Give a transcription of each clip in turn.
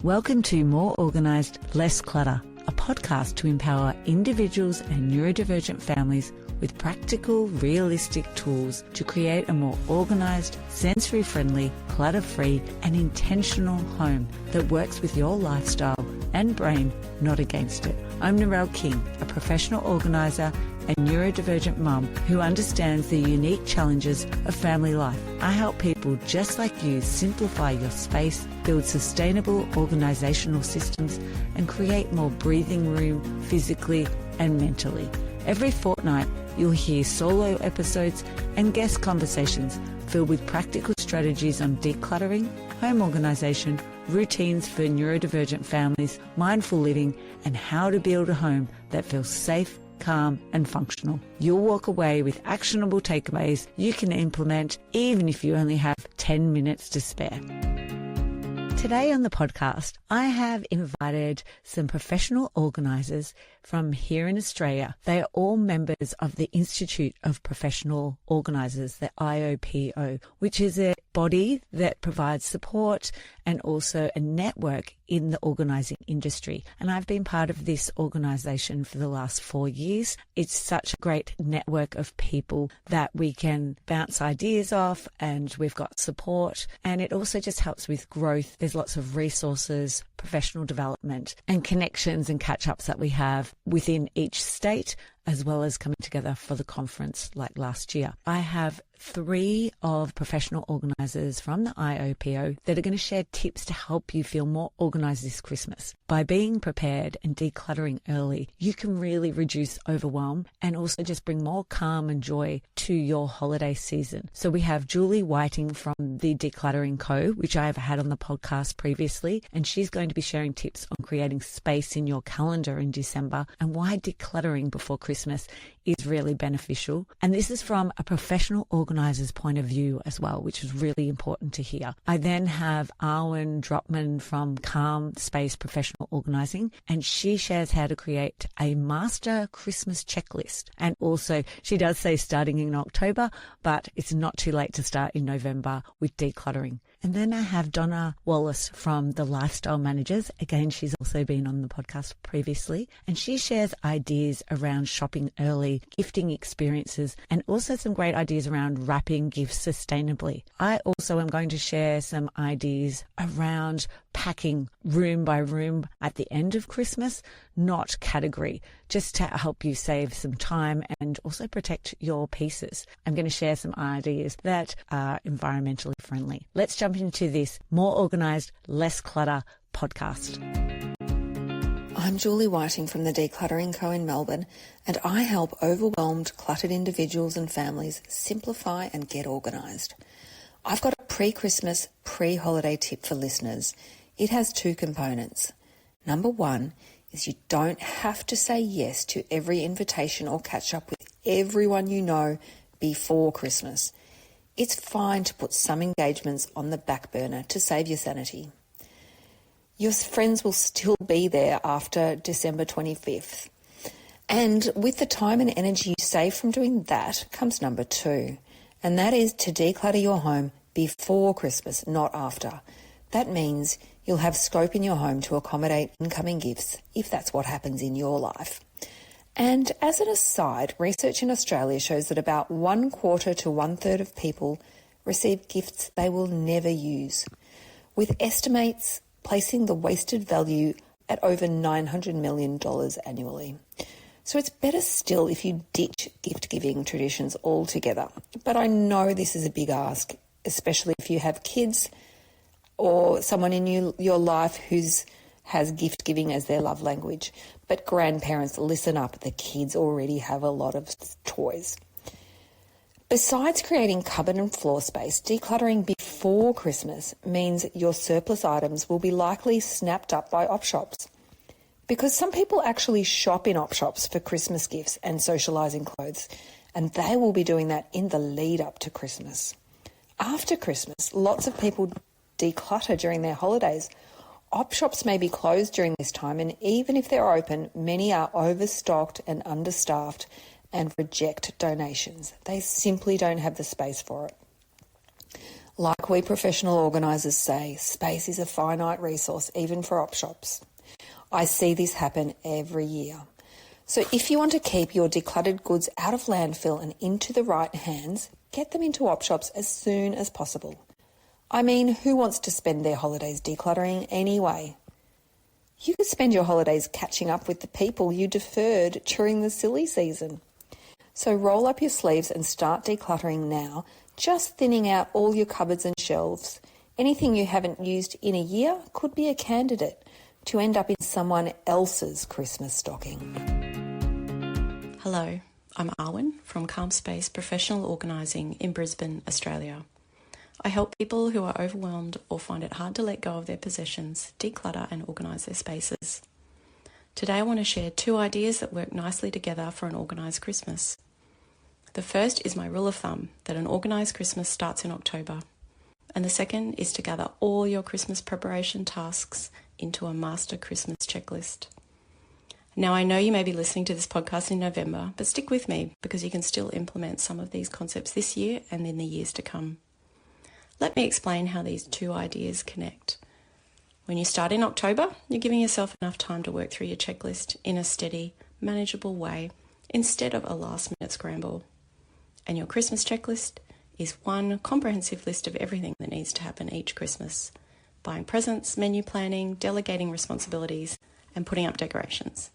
Welcome to More Organised, Less Clutter, a podcast to empower individuals and neurodivergent families with practical, realistic tools to create a more organised, sensory-friendly, clutter-free and intentional home that works with your lifestyle and brain, not against it. I'm Narelle King, a professional organiser and neurodivergent mum who understands the unique challenges of family life. I help people just like you simplify your space, build sustainable organisational systems and create more breathing room physically and mentally. Every fortnight, you'll hear solo episodes and guest conversations filled with practical strategies on decluttering, home organisation, routines for neurodivergent families, mindful living, and how to build a home that feels safe, calm and functional. You'll walk away with actionable takeaways you can implement even if you only have 10 minutes to spare. Today on the podcast, I have invited some professional organisers from here in Australia. They are all members of the Institute of Professional Organisers, the IOPO, which is a body that provides support and also a network in the organising industry. And I've been part of this organisation for the last 4 years. It's such a great network of people that we can bounce ideas off and we've got support. And it also just helps with growth. There's lots of resources, professional development and connections and catch-ups that we have within each state, as well as coming together for the conference like last year. I have 3 of professional organisers from the IOPO that are going to share tips to help you feel more organised this Christmas. By being prepared and decluttering early, you can really reduce overwhelm and also just bring more calm and joy to your holiday season. So we have Julie Whiting from the Decluttering Co., which I have had on the podcast previously, and she's going to be sharing tips on creating space in your calendar in December and why decluttering before Christmas is really beneficial. And this is from a professional organiser's point of view as well, which is really important to hear. I then have Arwen Dropmann from Calm Space Professional Organising, and she shares how to create a master Christmas checklist. And also she does say starting in October, but it's not too late to start in November with decluttering. And then I have Donna Wallace from the Lifestyle Managers. Again, she's also been on the podcast previously, and she shares ideas around shopping early, gifting experiences, and also some great ideas around wrapping gifts sustainably. I also am going to share some ideas around packing room by room at the end of Christmas, not category, just to help you save some time and also protect your pieces. I'm going to share some ideas that are environmentally friendly. Let's jump into this More Organised, Less Clutter podcast. I'm Julie Whiting from the Decluttering Co. in Melbourne, and I help overwhelmed, cluttered individuals and families simplify and get organised. I've got a pre-Christmas, pre-holiday tip for listeners. It has 2 components. Number 1 is you don't have to say yes to every invitation or catch up with everyone you know before Christmas. It's fine to put some engagements on the back burner to save your sanity. Your friends will still be there after December 25th. And with the time and energy you save from doing that comes number 2, and that is to declutter your home before Christmas, not after. That means you'll have scope in your home to accommodate incoming gifts if that's what happens in your life. And as an aside, research in Australia shows that about 1/4 to 1/3 of people receive gifts they will never use, with estimates placing the wasted value at over $900 million annually. So it's better still if you ditch gift-giving traditions altogether. But I know this is a big ask, especially if you have kids or someone in your life has gift-giving as their love language. But grandparents, listen up, the kids already have a lot of toys. Besides creating cupboard and floor space, decluttering before Christmas means your surplus items will be likely snapped up by op shops. Because some people actually shop in op shops for Christmas gifts and socialising clothes, and they will be doing that in the lead up to Christmas. After Christmas, lots of people declutter during their holidays. Op shops may be closed during this time, and even if they're open, many are overstocked and understaffed and reject donations. They simply don't have the space for it. Like we professional organisers say, space is a finite resource, even for op shops. I see this happen every year. So if you want to keep your decluttered goods out of landfill and into the right hands, get them into op shops as soon as possible. I mean, who wants to spend their holidays decluttering anyway? You could spend your holidays catching up with the people you deferred during the silly season. So roll up your sleeves and start decluttering now, just thinning out all your cupboards and shelves. Anything you haven't used in a year could be a candidate to end up in someone else's Christmas stocking. Hello, I'm Arwen from Calm Space Professional Organising in Brisbane, Australia. I help people who are overwhelmed or find it hard to let go of their possessions, declutter and organise their spaces. Today I want to share 2 ideas that work nicely together for an organised Christmas. The first is my rule of thumb that an organised Christmas starts in October, and the second is to gather all your Christmas preparation tasks into a master Christmas checklist. Now I know you may be listening to this podcast in November, but stick with me because you can still implement some of these concepts this year and in the years to come. Let me explain how these 2 ideas connect. When you start in October, you're giving yourself enough time to work through your checklist in a steady, manageable way instead of a last-minute scramble. And your Christmas checklist is one comprehensive list of everything that needs to happen each Christmas. Buying presents, menu planning, delegating responsibilities, and putting up decorations.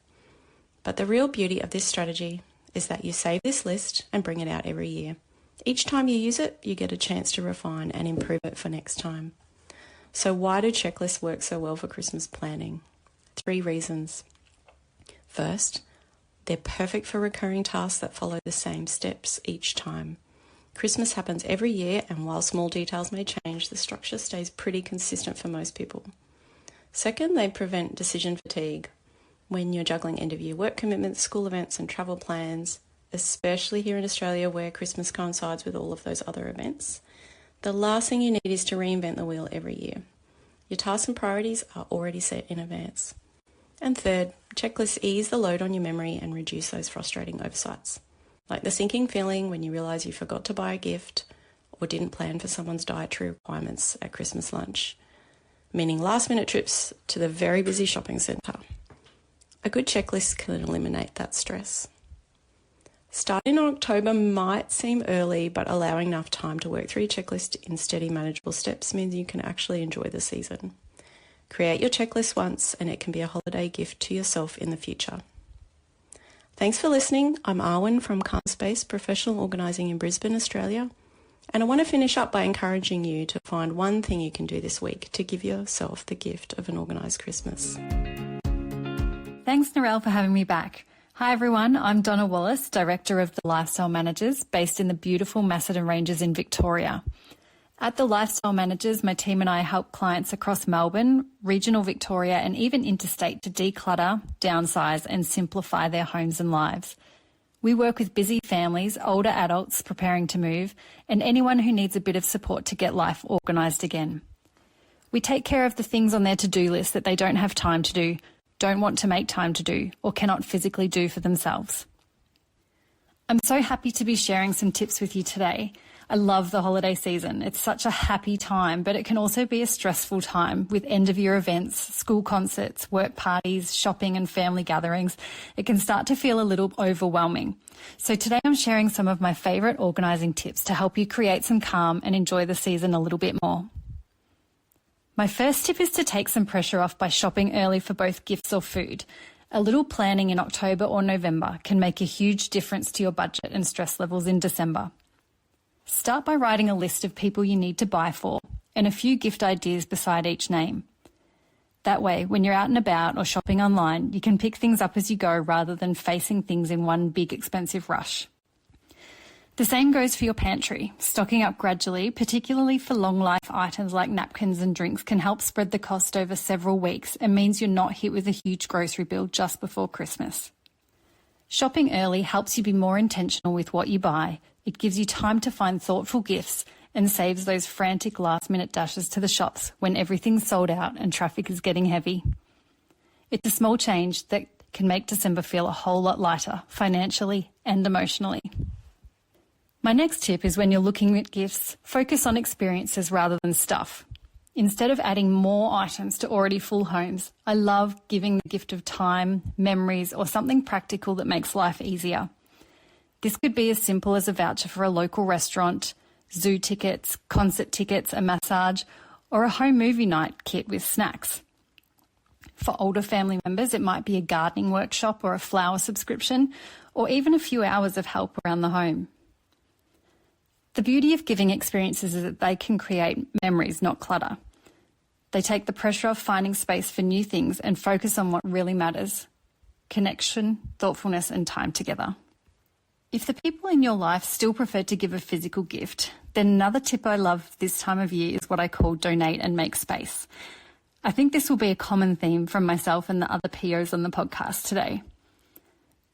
But the real beauty of this strategy is that you save this list and bring it out every year. Each time you use it, you get a chance to refine and improve it for next time. So why do checklists work so well for Christmas planning? 3 reasons. First, they're perfect for recurring tasks that follow the same steps each time. Christmas happens every year, and while small details may change, the structure stays pretty consistent for most people. Second, they prevent decision fatigue. When you're juggling end-of-year work commitments, school events and travel plans, especially here in Australia where Christmas coincides with all of those other events, the last thing you need is to reinvent the wheel every year. Your tasks and priorities are already set in advance. And third, checklists ease the load on your memory and reduce those frustrating oversights, like the sinking feeling when you realise you forgot to buy a gift or didn't plan for someone's dietary requirements at Christmas lunch, meaning last-minute trips to the very busy shopping centre. A good checklist can eliminate that stress. Starting in October might seem early, but allowing enough time to work through your checklist in steady, manageable steps means you can actually enjoy the season. Create your checklist once, and it can be a holiday gift to yourself in the future. Thanks for listening. I'm Arwen from Calm Space Professional Organising in Brisbane, Australia, and I want to finish up by encouraging you to find one thing you can do this week to give yourself the gift of an organised Christmas. Thanks, Narelle, for having me back. Hi everyone, I'm Donna Wallace, Director of the Lifestyle Managers, based in the beautiful Macedon Ranges in Victoria. At the Lifestyle Managers, my team and I help clients across Melbourne, regional Victoria and even interstate to declutter, downsize and simplify their homes and lives. We work with busy families, older adults preparing to move, and anyone who needs a bit of support to get life organised again. We take care of the things on their to-do list that they don't have time to do, don't want to make time to do, or cannot physically do for themselves. I'm so happy to be sharing some tips with you today. I love the holiday season. It's such a happy time, but it can also be a stressful time with end-of-year events, school concerts, work parties, shopping and family gatherings. It can start to feel a little overwhelming. So today I'm sharing some of my favourite organising tips to help you create some calm and enjoy the season a little bit more. My first tip is to take some pressure off by shopping early for both gifts or food. A little planning in October or November can make a huge difference to your budget and stress levels in December. Start by writing a list of people you need to buy for and a few gift ideas beside each name. That way, when you're out and about or shopping online, you can pick things up as you go rather than facing things in one big expensive rush. The same goes for your pantry. Stocking up gradually, particularly for long life items like napkins and drinks, can help spread the cost over several weeks and means you're not hit with a huge grocery bill just before Christmas. Shopping early helps you be more intentional with what you buy. It gives you time to find thoughtful gifts and saves those frantic last-minute dashes to the shops when everything's sold out and traffic is getting heavy. It's a small change that can make December feel a whole lot lighter, financially and emotionally. My next tip is when you're looking at gifts, focus on experiences rather than stuff. Instead of adding more items to already full homes, I love giving the gift of time, memories, or something practical that makes life easier. This could be as simple as a voucher for a local restaurant, zoo tickets, concert tickets, a massage, or a home movie night kit with snacks. For older family members, it might be a gardening workshop or a flower subscription, or even a few hours of help around the home. The beauty of giving experiences is that they can create memories, not clutter. They take the pressure off finding space for new things and focus on what really matters: connection, thoughtfulness, and time together. If the people in your life still prefer to give a physical gift, then another tip I love this time of year is what I call donate and make space. I think this will be a common theme from myself and the other POs on the podcast today.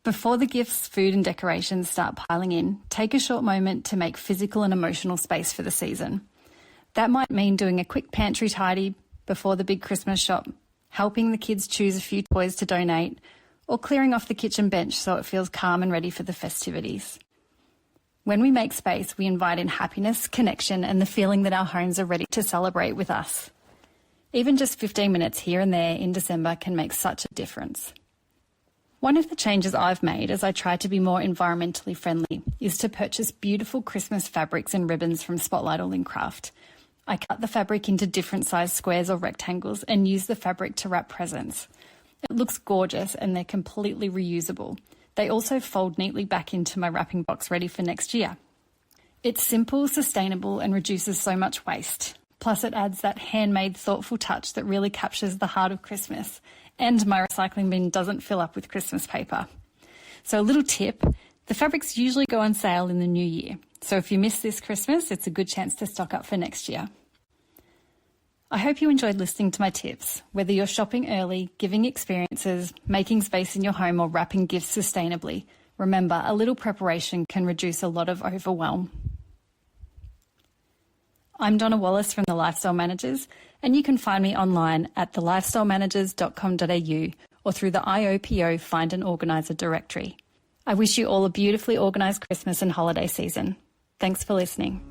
Before the gifts, food and decorations start piling in, take a short moment to make physical and emotional space for the season. That might mean doing a quick pantry tidy before the big Christmas shop, helping the kids choose a few toys to donate, or clearing off the kitchen bench so it feels calm and ready for the festivities. When we make space, we invite in happiness, connection, and the feeling that our homes are ready to celebrate with us. Even just 15 minutes here and there in December can make such a difference. One of the changes I've made as I try to be more environmentally friendly is to purchase beautiful Christmas fabrics and ribbons from Spotlight or Lincraft. I cut the fabric into different size squares or rectangles and use the fabric to wrap presents. It looks gorgeous and they're completely reusable. They also fold neatly back into my wrapping box ready for next year. It's simple, sustainable, and reduces so much waste. Plus it adds that handmade, thoughtful touch that really captures the heart of Christmas. And my recycling bin doesn't fill up with Christmas paper. So a little tip, the fabrics usually go on sale in the new year. So if you miss this Christmas, it's a good chance to stock up for next year. I hope you enjoyed listening to my tips. Whether you're shopping early, giving experiences, making space in your home, or wrapping gifts sustainably, remember, a little preparation can reduce a lot of overwhelm. I'm Donna Wallace from The Lifestyle Managers, and you can find me online at thelifestylemanagers.com.au or through the IOPO Find an Organiser directory. I wish you all a beautifully organised Christmas and holiday season. Thanks for listening.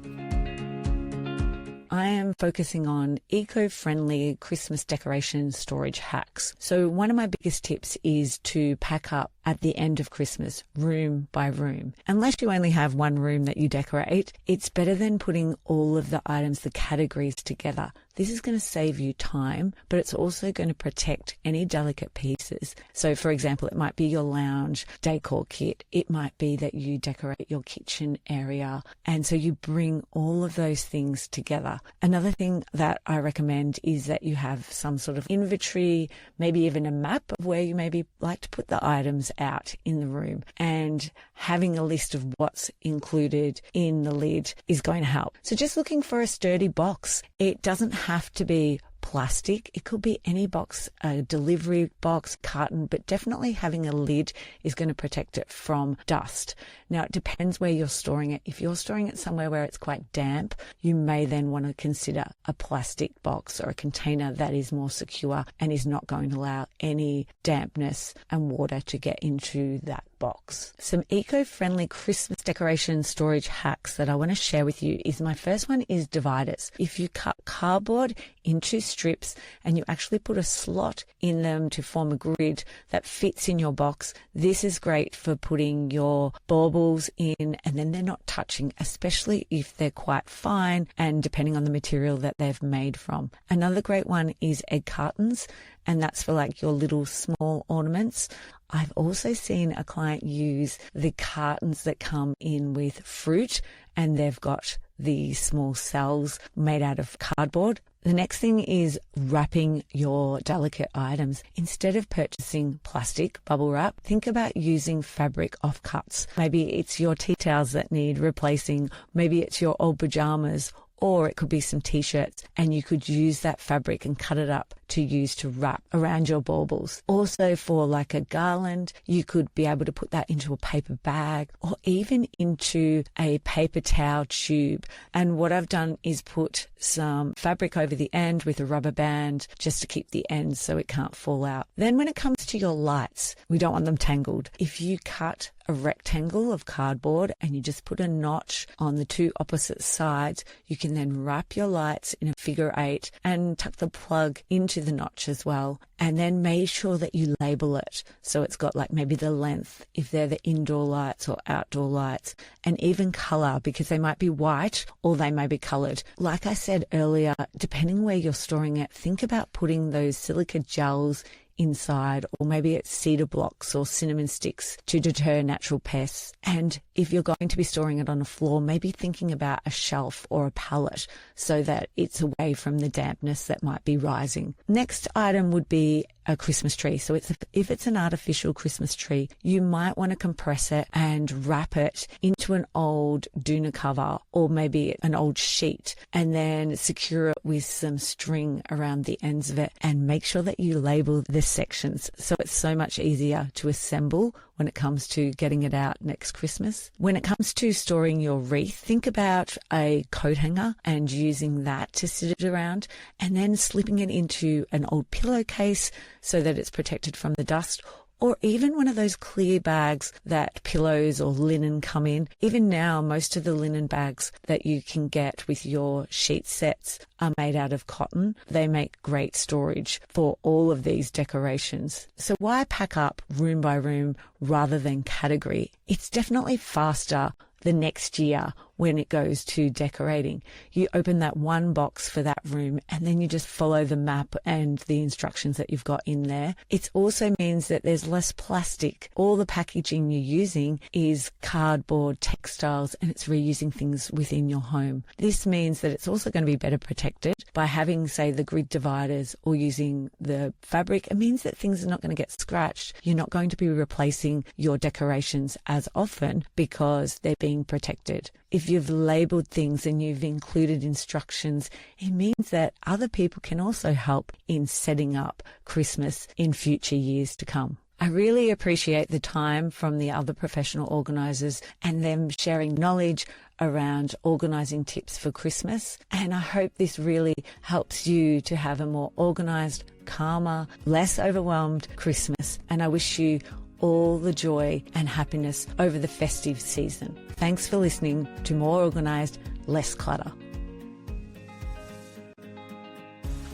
I am focusing on eco-friendly Christmas decoration storage hacks. So one of my biggest tips is to pack up at the end of Christmas, room by room. Unless you only have one room that you decorate, it's better than putting all of the items, the categories together. This is going to save you time, but it's also going to protect any delicate pieces. So, for example, it might be your lounge decor kit. It might be that you decorate your kitchen area. And so you bring all of those things together. Another thing that I recommend is that you have some sort of inventory, maybe even a map of where you maybe like to put the items out in the room, and having a list of what's included in the lid is going to help. So just looking for a sturdy box. It doesn't have to be plastic. It could be any box, a delivery box, carton, but definitely having a lid is going to protect it from dust. Now, it depends where you're storing it. If you're storing it somewhere where it's quite damp, you may then want to consider a plastic box or a container that is more secure and is not going to allow any dampness and water to get into that box. Some eco-friendly Christmas decoration storage hacks that I want to share with you is my first one is dividers. If you cut cardboard into strips and you actually put a slot in them to form a grid that fits in your box, this is great for putting your baubles in and then they're not touching, especially if they're quite fine and depending on the material that they've made from. Another great one is egg cartons, and that's for like your little small ornaments. I've also seen a client use the cartons that come in with fruit and they've got the small cells made out of cardboard. The next thing is wrapping your delicate items. Instead of purchasing plastic bubble wrap, think about using fabric offcuts. Maybe it's your tea towels that need replacing. Maybe it's your old pajamas, or it could be some t-shirts, and you could use that fabric and cut it up to use to wrap around your baubles. Also for like a garland, you could be able to put that into a paper bag or even into a paper towel tube. And what I've done is put some fabric over the end with a rubber band just to keep the ends so it can't fall out. Then when it comes to your lights, we don't want them tangled. If you cut a rectangle of cardboard and you just put a notch on the two opposite sides, you can then wrap your lights in a figure 8 and tuck the plug into the notch as well. And then make sure that you label it. So it's got like maybe the length, if they're the indoor lights or outdoor lights, and even color, because they might be white or they may be colored. Like I said earlier, depending where you're storing it, think about putting those silica gels inside, or maybe it's cedar blocks or cinnamon sticks to deter natural pests. And if you're going to be storing it on a floor, maybe thinking about a shelf or a pallet so that it's away from the dampness that might be rising. Next item would be a Christmas tree. So if it's an artificial Christmas tree, you might want to compress it and wrap it into an old doona cover or maybe an old sheet, and then secure it with some string around the ends of it, and make sure that you label the sections so it's so much easier to assemble when it comes to getting it out next Christmas. When it comes to storing your wreath, think about a coat hanger and using that to sit it around, and then slipping it into an old pillowcase so that it's protected from the dust, or even one of those clear bags that pillows or linen come in. Even now, most of the linen bags that you can get with your sheet sets are made out of cotton. They make great storage for all of these decorations. So why pack up room by room rather than category? It's definitely faster the next year when it goes to decorating. You open that one box for that room and then you just follow the map and the instructions that you've got in there. It also means that there's less plastic. All the packaging you're using is cardboard, textiles, and it's reusing things within your home. This means that it's also going to be better protected by having, say, the grid dividers or using the fabric. It means that things are not going to get scratched. You're not going to be replacing your decorations as often because they're being protected. If you've labelled things and you've included instructions, it means that other people can also help in setting up Christmas in future years to come. I really appreciate the time from the other professional organisers and them sharing knowledge around organising tips for Christmas. And I hope this really helps you to have a more organised, calmer, less overwhelmed Christmas. And I wish you all the joy and happiness over the festive season. Thanks for listening to More Organised, Less Clutter.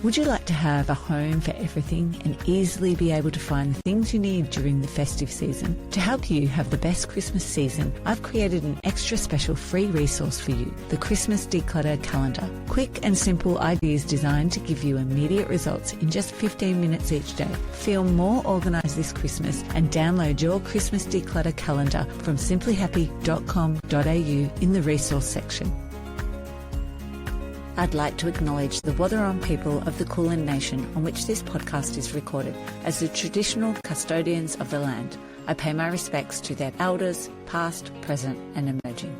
Would you like to have a home for everything and easily be able to find the things you need during the festive season? To help you have the best Christmas season, I've created an extra special free resource for you, the Christmas Declutter Calendar. Quick and simple ideas designed to give you immediate results in just 15 minutes each day. Feel more organised this Christmas and download your Christmas Declutter Calendar from simplyhappy.com.au in the resource section. I'd like to acknowledge the Wathaurong people of the Kulin Nation on which this podcast is recorded as the traditional custodians of the land. I pay my respects to their elders, past, present and emerging.